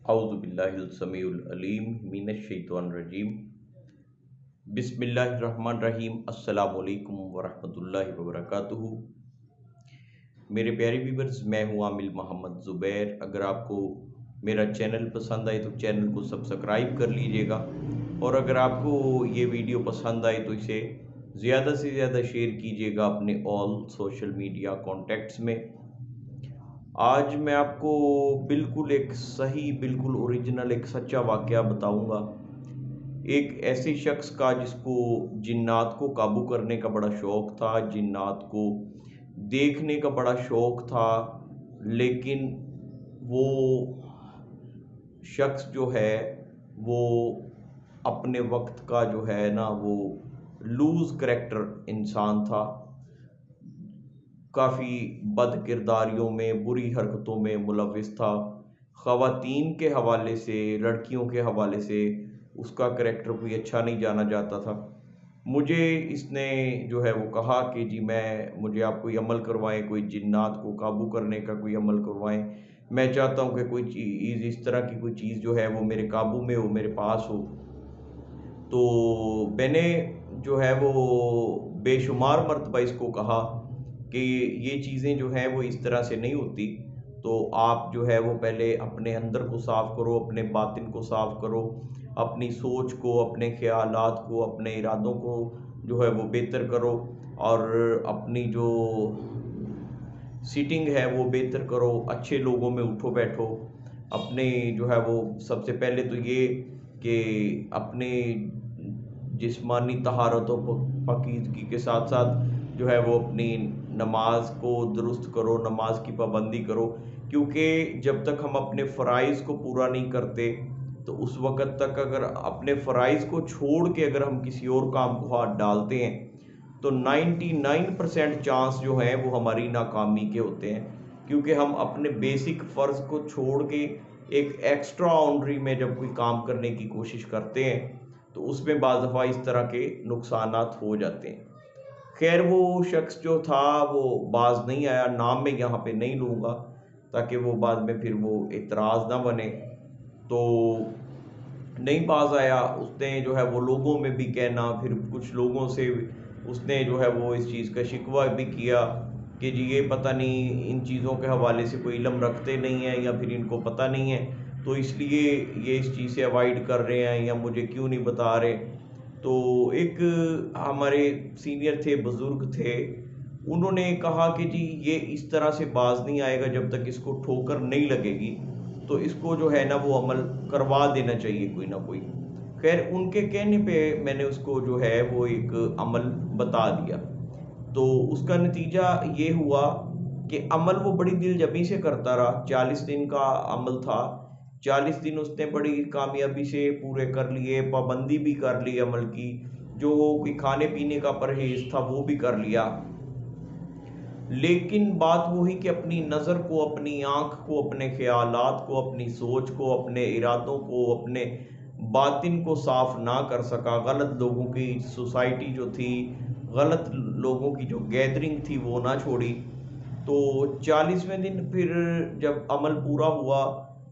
औज़ुबिल्लाहिस्समीउल-अलीम मिनश्शैतानिर्रजीम बिस्मिल्लाहिर्रहमानिर्रहीम अस्सलामुअलैकुम वरहमतुल्लाहि वबरकातुहू। मेरे प्यारे व्यूअर्स, मैं हूँ आमिल मोहम्मद ज़ुबैर। अगर आपको मेरा चैनल पसंद आए तो चैनल को सब्सक्राइब कर लीजिएगा, और अगर आपको ये वीडियो पसंद आए तो इसे ज़्यादा से ज़्यादा शेयर कीजिएगा अपने ऑल सोशल मीडिया कॉन्टैक्ट्स में। आज मैं आपको बिल्कुल एक सही, बिल्कुल ओरिजिनल, एक सच्चा वाक़या बताऊंगा। एक ऐसे शख्स का जिसको जिन्नात को काबू करने का बड़ा शौक़ था, जिन्नात को देखने का बड़ा शौक़ था, लेकिन वो शख्स जो है वो अपने वक्त का जो है ना वो लूज़ करैक्टर इंसान था। काफ़ी बद किरदारियों में, बुरी हरकतों में मुलविस था। ख़वातीन के हवाले से, लड़कियों के हवाले से उसका करैक्टर कोई अच्छा नहीं जाना जाता था। मुझे इसने जो है वो कहा कि जी मुझे आप कोई अमल करवाएँ, कोई जिन्नात को काबू करने का कोई अमल करवाएँ। मैं चाहता हूँ कि कोई चीज़, इस तरह की कोई चीज़ जो है वो मेरे काबू में हो, मेरे पास हो। तो मैंने जो है वो बेशुमार मर्तबा इसको कहा कि ये चीज़ें जो हैं वो इस तरह से नहीं होती। तो आप जो है वो पहले अपने अंदर को साफ़ करो, अपने बातिन को साफ़ करो, अपनी सोच को, अपने ख़यालात को, अपने इरादों को जो है वो बेहतर करो, और अपनी जो सीटिंग है वो बेहतर करो, अच्छे लोगों में उठो बैठो। अपने जो है वो सबसे पहले तो ये कि अपने जिस्मानी तहारत और पाकीज़गी के साथ साथ जो है वो अपनी नमाज को दुरुस्त करो, नमाज की पाबंदी करो। क्योंकि जब तक हम अपने फ़राइज़ को पूरा नहीं करते, तो उस वक़्त तक अगर अपने फ़राइज़ को छोड़ के अगर हम किसी और काम को हाथ डालते हैं, तो 99% चांस जो हैं वो हमारी नाकामी के होते हैं। क्योंकि हम अपने बेसिक फ़र्ज़ को छोड़ के एक एक्स्ट्रा बाउंड्री में जब कोई काम करने की कोशिश करते हैं, तो उसमें बाज़ दफ़ा इस तरह के नुकसानात हो जाते हैं। खैर, वो शख्स जो था वो बाज़ नहीं आया। नाम मैं यहाँ पे नहीं लूँगा ताकि वो बाद में फिर वो एतराज़ ना बने। तो नहीं बाज़ आया। उसने जो है वो लोगों में भी कहना, फिर कुछ लोगों से उसने जो है वो इस चीज़ का शिकवा भी किया कि जी ये पता नहीं इन चीज़ों के हवाले से कोई इल्म रखते नहीं हैं, या फिर इनको पता नहीं है, तो इसलिए ये इस चीज़ से अवॉइड कर रहे हैं, या मुझे क्यों नहीं बता रहे। तो एक हमारे सीनियर थे, बुज़ुर्ग थे, उन्होंने कहा कि जी ये इस तरह से बाज़ नहीं आएगा जब तक इसको ठोकर नहीं लगेगी, तो इसको जो है ना वो अमल करवा देना चाहिए कोई ना कोई। खैर, उनके कहने पे मैंने उसको जो है वो एक अमल बता दिया। तो उसका नतीजा ये हुआ कि अमल वो बड़ी दिलजमी से करता रहा। 40 दिन का अमल था। 40 दिन उसने बड़ी कामयाबी से पूरे कर लिए, पाबंदी भी कर ली अमल की। जो कोई खाने-पीने का परहेज़ था वो भी कर लिया। लेकिन बात वही कि अपनी नज़र को, अपनी आँख को, अपने ख़यालात को, अपनी सोच को, अपने इरादों को, अपने बातिन को साफ़ ना कर सका। गलत लोगों की सोसाइटी जो थी, गलत लोगों की जो गैदरिंग थी वो ना छोड़ी। तो 40वें दिन फिर जब अमल पूरा हुआ,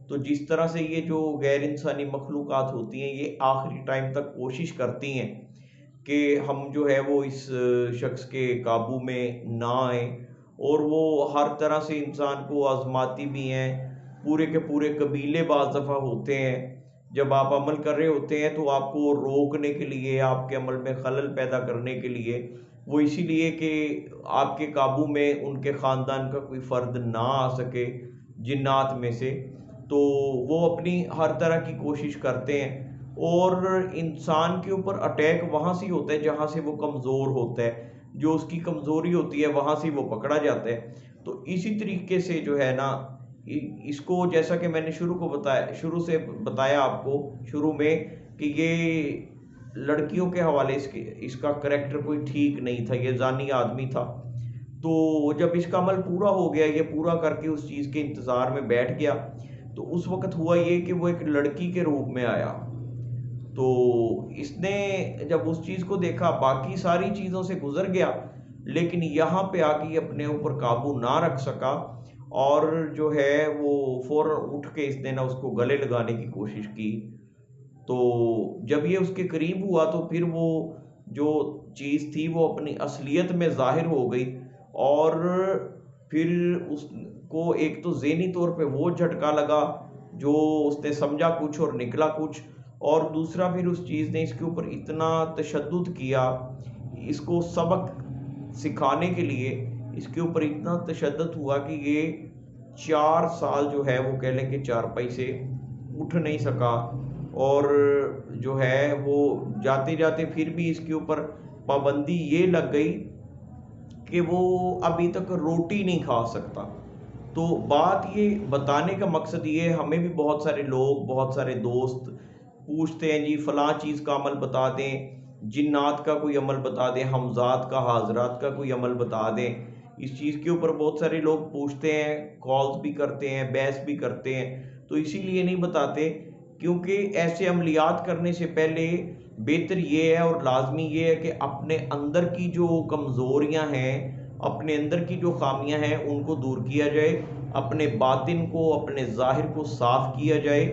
तो जिस तरह से ये जो गैर इंसानी मखलूक़ात होती हैं, ये आखिरी टाइम तक कोशिश करती हैं कि हम जो है वो इस शख्स के काबू में ना आएँ, और वो हर तरह से इंसान को आज़माती भी हैं। पूरे के पूरे कबीले बाज़ दफ़ा होते हैं, जब आप अमल कर रहे होते हैं तो आपको रोकने के लिए, आपके अमल में खलल पैदा करने के लिए, वो इसीलिए कि आपके काबू में उनके ख़ानदान का कोई फ़र्द ना आ सके जिन्नात में से, तो वो अपनी हर तरह की कोशिश करते हैं। और इंसान के ऊपर अटैक वहाँ से ही होता है जहाँ से वो कमज़ोर होता है। जो उसकी कमज़ोरी होती है वहाँ से वो पकड़ा जाता है। तो इसी तरीके से जो है ना, इसको जैसा कि मैंने शुरू से बताया आपको शुरू में, कि ये लड़कियों के हवाले इसका करैक्टर कोई ठीक नहीं था, ये ज़ानी आदमी था। तो जब इसका अमल पूरा हो गया, ये पूरा करके उस चीज़ के इंतज़ार में बैठ गया, तो उस वक़्त हुआ ये कि वो एक लड़की के रूप में आया। तो इसने जब उस चीज़ को देखा, बाकी सारी चीज़ों से गुज़र गया, लेकिन यहाँ पे आके ये अपने ऊपर काबू ना रख सका, और जो है वो फ़ौरन उठ के इसने ना उसको गले लगाने की कोशिश की। तो जब ये उसके करीब हुआ तो फिर वो जो चीज़ थी वो अपनी असलियत में ज़ाहिर हो गई, और फिर उसको एक तो ज़हनी तौर पे वो झटका लगा, जो उसने समझा कुछ और निकला कुछ, और दूसरा फिर उस चीज़ ने इसके ऊपर इतना तशद्दुद किया, इसको सबक सिखाने के लिए इसके ऊपर इतना तशद्दुद हुआ कि ये 4 साल जो है वो कह लें कि चारपाई से उठ नहीं सका, और जो है वो जाते-जाते फिर भी इसके ऊपर पाबंदी ये लग गई कि वो अभी तक रोटी नहीं खा सकता। तो बात ये बताने का मकसद ये है, हमें भी बहुत सारे लोग, बहुत सारे दोस्त पूछते हैं जी फलां चीज़ का अमल बता दें, जिन्नात का कोई अमल बता दें, हमज़ात का, हाज़रात का कोई अमल बता दें। इस चीज़ के ऊपर बहुत सारे लोग पूछते हैं, कॉल्स भी करते हैं, बहस भी करते हैं। तो इसीलिए नहीं बताते, क्योंकि ऐसे अमलियात करने से पहले बेहतर ये है और लाज़मी ये है कि अपने अंदर की जो कमज़ोरियाँ हैं, अपने अंदर की जो ख़ामियाँ हैं, उनको दूर किया जाए, अपने बातिन को, अपने ज़ाहिर को साफ़ किया जाए।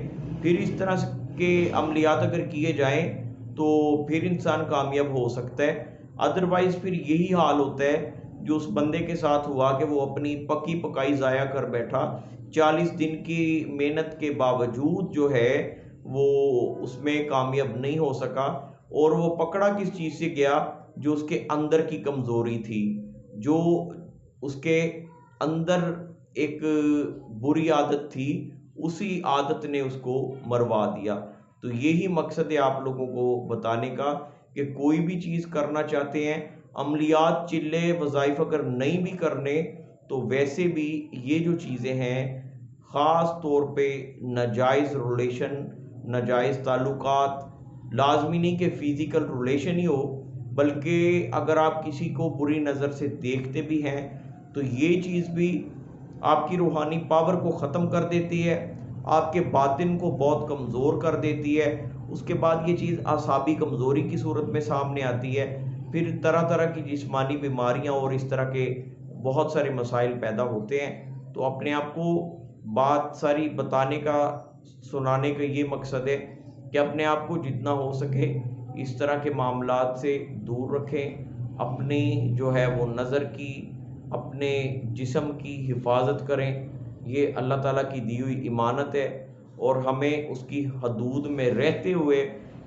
फिर इस तरह से के अमलियात अगर किए जाएँ, तो फिर इंसान कामयाब हो सकता है। अदरवाइज़ फिर यही हाल होता है, जो उस बंदे के साथ हुआ कि वो अपनी पकी-पकाई ज़ाया कर बैठा। 40 दिन की मेहनत के बावजूद जो है, वो उसमें कामयाब नहीं हो सका, और वो पकड़ा किस चीज़ से गया, जो उसके अंदर की कमज़ोरी थी, जो उसके अंदर एक बुरी आदत थी, उसी आदत ने उसको मरवा दिया। तो यही मकसद है आप लोगों को बताने का, कि कोई भी चीज़ करना चाहते हैं, अमलियात, चिल्ले, वज़ाइफ अगर नहीं भी करने, तो वैसे भी ये जो चीज़ें हैं, ख़ास तौर पे नाजायज़ रिलेशन, नाजायज़ ताल्लुकात, लाज़मी नहीं कि फ़िज़िकल रिलेशन ही हो, बल्कि अगर आप किसी को बुरी नज़र से देखते भी हैं, तो ये चीज़ भी आपकी रूहानी पावर को ख़त्म कर देती है, आपके बातिन को बहुत कमज़ोर कर देती है। उसके बाद ये चीज़ असाबी कमज़ोरी की सूरत में सामने आती है। फिर तरह-तरह की जिस्मानी बीमारियाँ और इस तरह के बहुत सारे मसाइल पैदा होते हैं। तो अपने आप को बात सारी बताने का, सुनाने का ये मकसद है कि अपने आप को जितना हो सके इस तरह के मामलात से दूर रखें। अपनी जो है वो नज़र की, अपने जिस्म की हिफाज़त करें। ये अल्लाह ताला की दी हुई इमानत है, और हमें उसकी हदूद में रहते हुए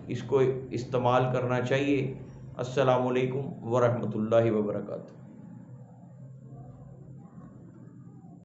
इसको इस्तेमाल करना चाहिए। अस्सलामु अलैकुम व रहमतुल्लाहि व बरकातहू।